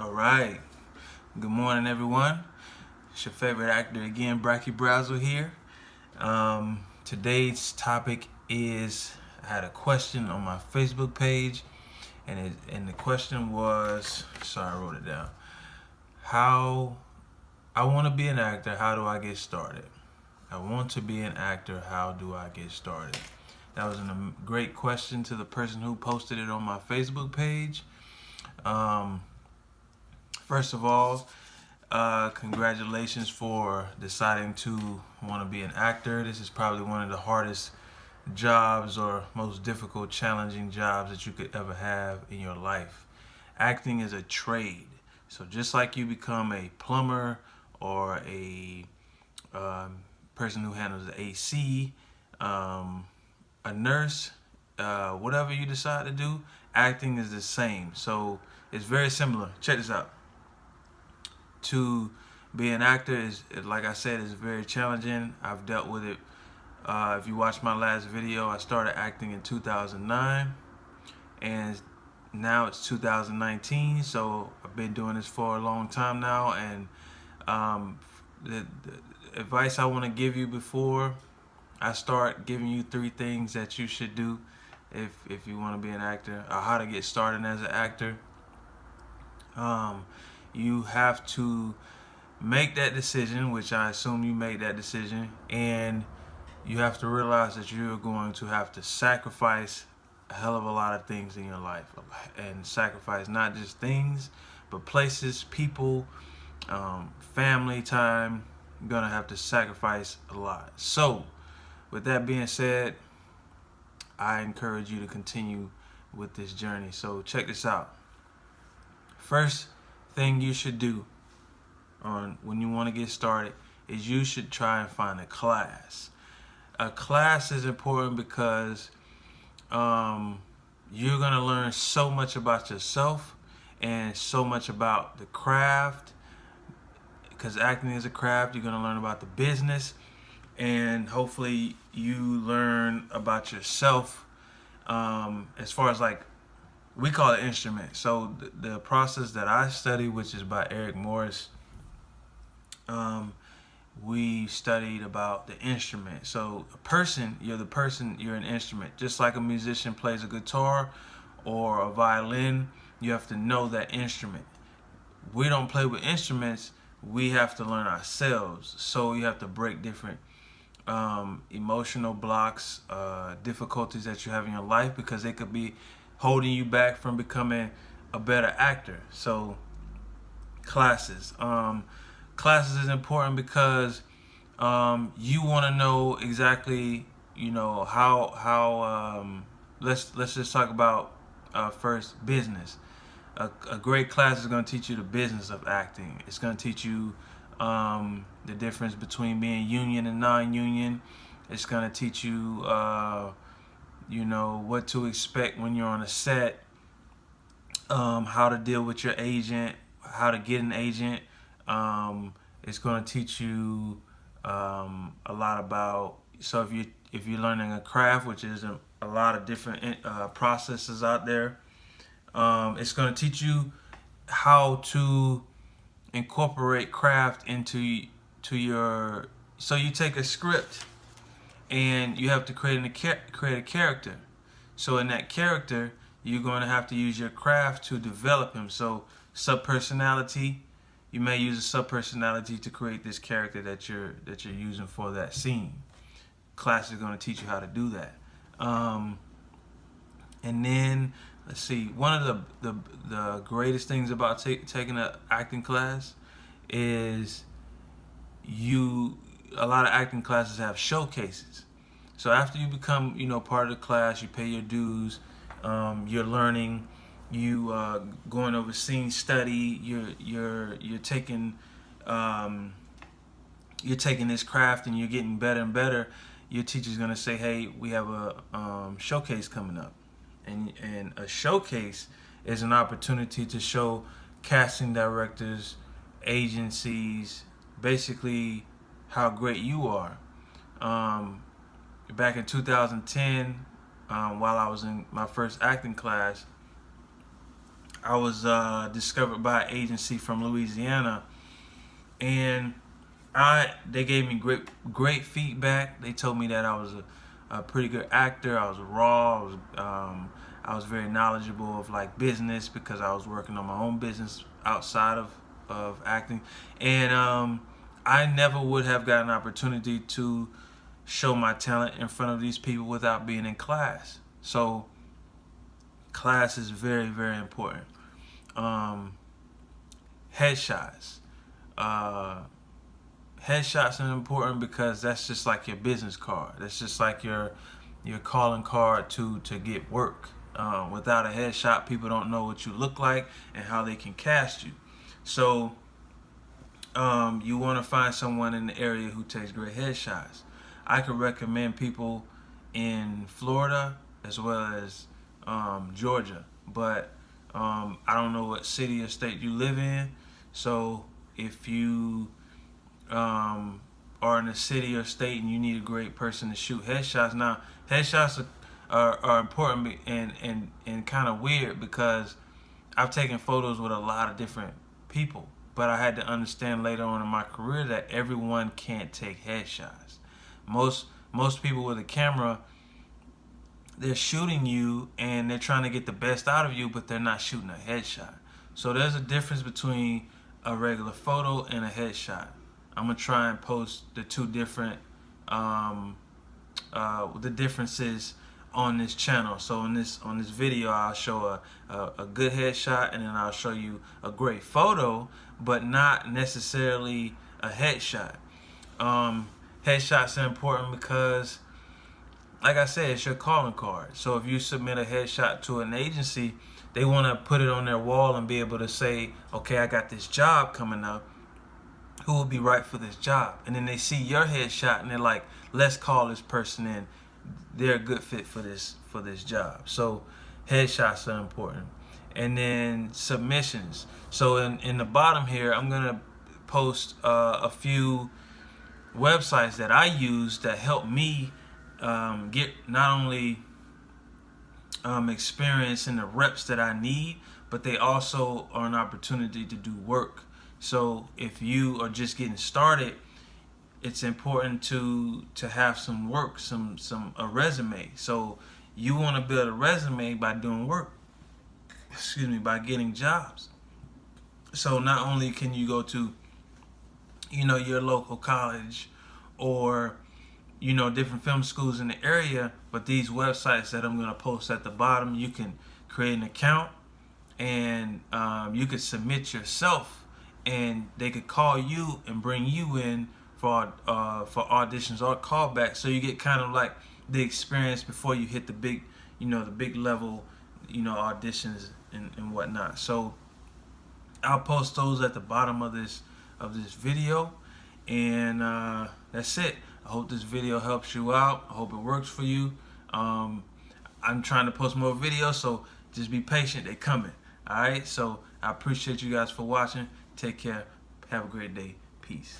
All right. Good morning, everyone. It's your favorite actor again, Bracky Brazzle here. Today's topic is I had a question on my Facebook page, and the question was, sorry, I wrote it down. How I want to be an actor. How do I get started? I want to be an actor. How do I get started? That was a great question to the person who posted it on my Facebook page. First of all, congratulations for deciding to want to be an actor. This is probably one of the hardest jobs or most difficult, challenging jobs that you could ever have in your life. Acting is a trade. So just like you become a plumber or a person who handles the AC, a nurse, whatever you decide to do, acting is the same. So it's very similar. Check this out. To be an actor is, like I said, is very challenging. I've dealt with it. If you watch my last video, I started acting in 2009, and now it's 2019. So I've been doing this for a long time now, and the advice I want to give you before I start giving you 3 things that you should do if you want to be an actor, or how to get started as an actor. You have to make that decision, which I assume you made that decision, and you have to realize that you're going to have to sacrifice a hell of a lot of things in your life, and sacrifice not just things, but places, people, family time. You're gonna have to sacrifice a lot. So with that being said, I encourage you to continue with this journey. So check this out. First thing you should do when you want to get started is you should try and find a class. A class is important because you're going to learn so much about yourself and so much about the craft, because acting is a craft. You're going to learn about the business, and hopefully you learn about yourself as far as, like, we call it instrument. So the process that I study, which is by Eric Morris, we studied about the instrument. So a person, you're an instrument. Just like a musician plays a guitar or a violin, you have to know that instrument. We don't play with instruments, we have to learn ourselves. So you have to break different emotional blocks, difficulties that you have in your life, because they could be holding you back from becoming a better actor. So classes is important because you want to know exactly, how let's just talk about first business. A great class is going to teach you the business of acting. It's going to teach you the difference between being union and non-union. It's going to teach you what to expect when you're on a set, how to deal with your agent, how to get an agent. It's going to teach you a lot about, so if you're learning a craft, which is a lot of different processes out there, it's going to teach you how to incorporate craft into your, so you take a script and you have to create a character. So in that character, you're going to have to use your craft to develop him. So subpersonality, you may use a subpersonality to create this character that you're using for that scene. Class is going to teach you how to do that. And then let's see. One of the greatest things about taking an acting class is a lot of acting classes have showcases. So after you become, part of the class, you pay your dues, you're learning, you going over scene study, you're taking this craft and you're getting better and better. Your teacher's gonna say, hey, we have a showcase coming up, and a showcase is an opportunity to show casting directors, agencies, basically how great you are. Back in 2010, while I was in my first acting class, I was discovered by an agency from Louisiana, and they gave me great feedback. They told me that I was a pretty good actor. I was raw. I was very knowledgeable of like business because I was working on my own business outside of acting, and I never would have gotten an opportunity to show my talent in front of these people without being in class. So class is very, very important. Um, headshots. Uh, Headshots are important because that's just like your business card. That's just like your calling card to get work. Without a headshot, people don't know what you look like and how they can cast you. So you want to find someone in the area who takes great headshots. I could recommend people in Florida as well as Georgia, but I don't know what city or state you live in. So if you are in a city or state and you need a great person to shoot headshots, now headshots are important and kind of weird because I've taken photos with a lot of different people, but I had to understand later on in my career that everyone can't take headshots. Most people with a camera, they're shooting you and they're trying to get the best out of you, but they're not shooting a headshot. So there's a difference between a regular photo and a headshot. I'm gonna try and post the two different the differences on this channel. So on this video, I'll show a good headshot, and then I'll show you a great photo, but not necessarily a headshot. Headshots are important because, like I said, it's your calling card. So if you submit a headshot to an agency, they want to put it on their wall and be able to say, okay, I got this job coming up. Who will be right for this job? And then they see your headshot and they're like, let's call this person in. They're a good fit for this job. So headshots are important. And then submissions. So in the bottom here, I'm gonna post a few websites that I use that help me get not only experience and the reps that I need, but they also are an opportunity to do work. So if you are just getting started, it's important to have some work, a resume. So you want to build a resume by doing work. By getting jobs. So not only can you go to, your local college or different film schools in the area, but these websites that I'm going to post at the bottom, you can create an account and you could submit yourself, and they could call you and bring you in for auditions or callbacks. So you get kind of like the experience before you hit the big level, auditions and whatnot. So I'll post those at the bottom of this video, and that's it. I hope this video helps you out. I hope it works for you. I'm trying to post more videos, so just be patient. They're coming. All right. So I appreciate you guys for watching. Take care. Have a great day. Peace.